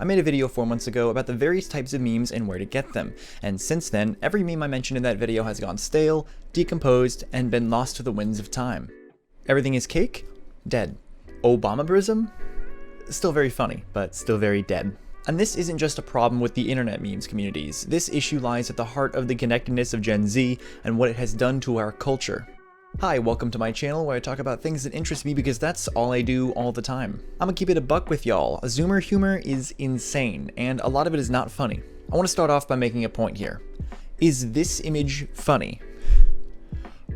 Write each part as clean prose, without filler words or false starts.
I made a video 4 months ago about the various types of memes and where to get them, and since then, every meme I mentioned in that video has gone stale, decomposed, and been lost to the winds of time. Everything is cake? Dead. Obama-brism? Still very funny, but still very dead. And this isn't just a problem with the internet memes communities. This issue lies at the heart of the connectedness of Gen Z and what it has done to our culture. Hi, welcome to my channel where I talk about things that interest me because that's all I do all the time. I'm gonna keep it a buck with y'all. Zoomer humor is insane, and a lot of it is not funny. I want to start off by making a point here. Is this image funny?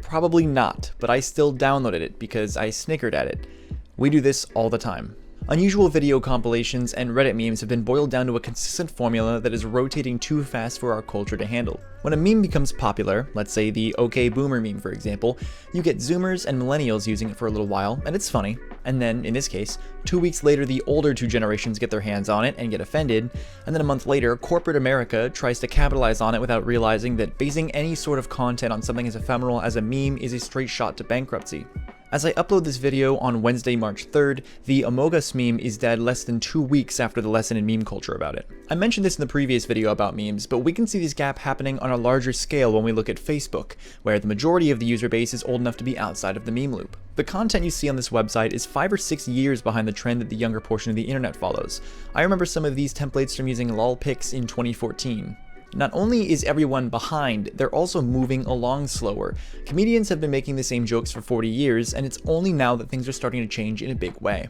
Probably not, but I still downloaded it because I snickered at it. We do this all the time. Unusual video compilations and Reddit memes have been boiled down to a consistent formula that is rotating too fast for our culture to handle. When a meme becomes popular, let's say the OK Boomer meme for example, you get Zoomers and Millennials using it for a little while, and it's funny, and then, in this case, 2 weeks later the older two generations get their hands on it and get offended, and then a month later, corporate America tries to capitalize on it without realizing that basing any sort of content on something as ephemeral as a meme is a straight shot to bankruptcy. As I upload this video on Wednesday, March 3rd, the Among Us meme is dead less than 2 weeks after the lesson in meme culture about it. I mentioned this in the previous video about memes, but we can see this gap happening on a larger scale when we look at Facebook, where the majority of the user base is old enough to be outside of the meme loop. The content you see on this website is 5 or 6 years behind the trend that the younger portion of the internet follows. I remember some of these templates from using lolpics in 2014. Not only is everyone behind, they're also moving along slower. Comedians have been making the same jokes for 40 years, and it's only now that things are starting to change in a big way.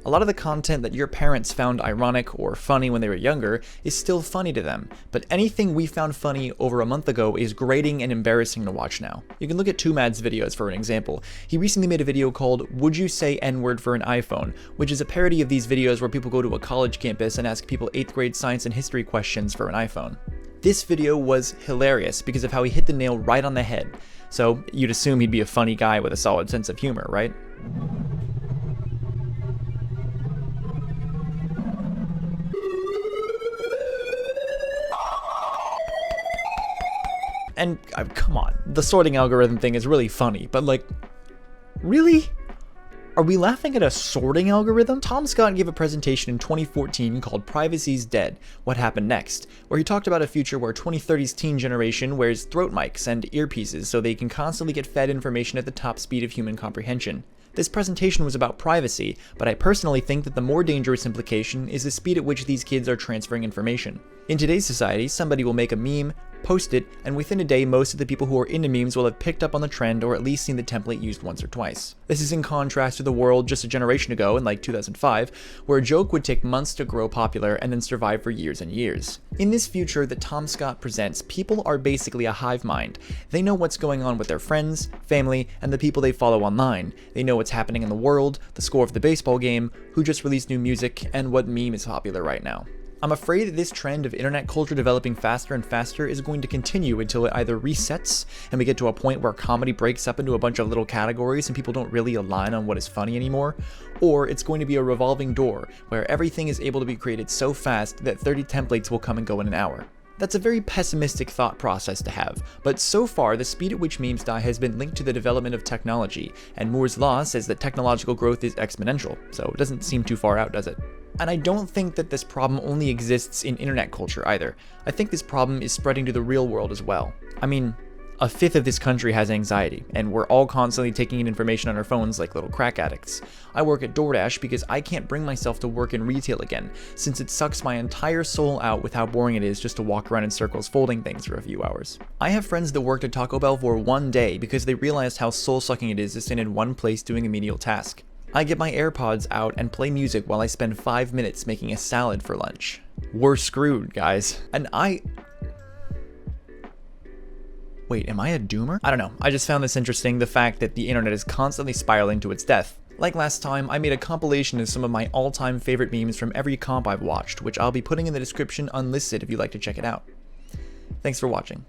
A lot of the content that your parents found ironic or funny when they were younger is still funny to them, but anything we found funny over a month ago is grating and embarrassing to watch now. You can look at 2Mad's videos for an example. He recently made a video called Would You Say N-Word for an iPhone, which is a parody of these videos where people go to a college campus and ask people 8th grade science and history questions for an iPhone. This video was hilarious because of how he hit the nail right on the head, so you'd assume he'd be a funny guy with a solid sense of humor, right? And come on, the sorting algorithm thing is really funny, but like, really? Are we laughing at a sorting algorithm? Tom Scott gave a presentation in 2014 called Privacy's Dead, What Happened Next, where he talked about a future where 2030's teen generation wears throat mics and earpieces so they can constantly get fed information at the top speed of human comprehension. This presentation was about privacy, but I personally think that the more dangerous implication is the speed at which these kids are transferring information. In today's society, somebody will make a meme, post it, and within a day most of the people who are into memes will have picked up on the trend or at least seen the template used once or twice. This is in contrast to the world just a generation ago, in like 2005, where a joke would take months to grow popular and then survive for years and years. In this future that Tom Scott presents, people are basically a hive mind. They know what's going on with their friends, family, and the people they follow online. They know what's happening in the world, the score of the baseball game, who just released new music, and what meme is popular right now. I'm afraid that this trend of internet culture developing faster and faster is going to continue until it either resets and we get to a point where comedy breaks up into a bunch of little categories and people don't really align on what is funny anymore, or it's going to be a revolving door where everything is able to be created so fast that 30 templates will come and go in an hour. That's a very pessimistic thought process to have, but so far the speed at which memes die has been linked to the development of technology, and Moore's law says that technological growth is exponential, so it doesn't seem too far out, does it? And I don't think that this problem only exists in internet culture either. I think this problem is spreading to the real world as well. I mean, 1/5 of this country has anxiety, and we're all constantly taking in information on our phones like little crack addicts. I work at DoorDash because I can't bring myself to work in retail again, since it sucks my entire soul out with how boring it is just to walk around in circles folding things for a few hours. I have friends that worked at Taco Bell for 1 day because they realized how soul-sucking it is to stand in one place doing a menial task. I get my AirPods out and play music while I spend 5 minutes making a salad for lunch. We're screwed, guys. And wait, am I a doomer? I don't know, I just found this interesting, the fact that the internet is constantly spiraling to its death. Like last time, I made a compilation of some of my all-time favorite memes from every comp I've watched, which I'll be putting in the description unlisted if you'd like to check it out. Thanks for watching.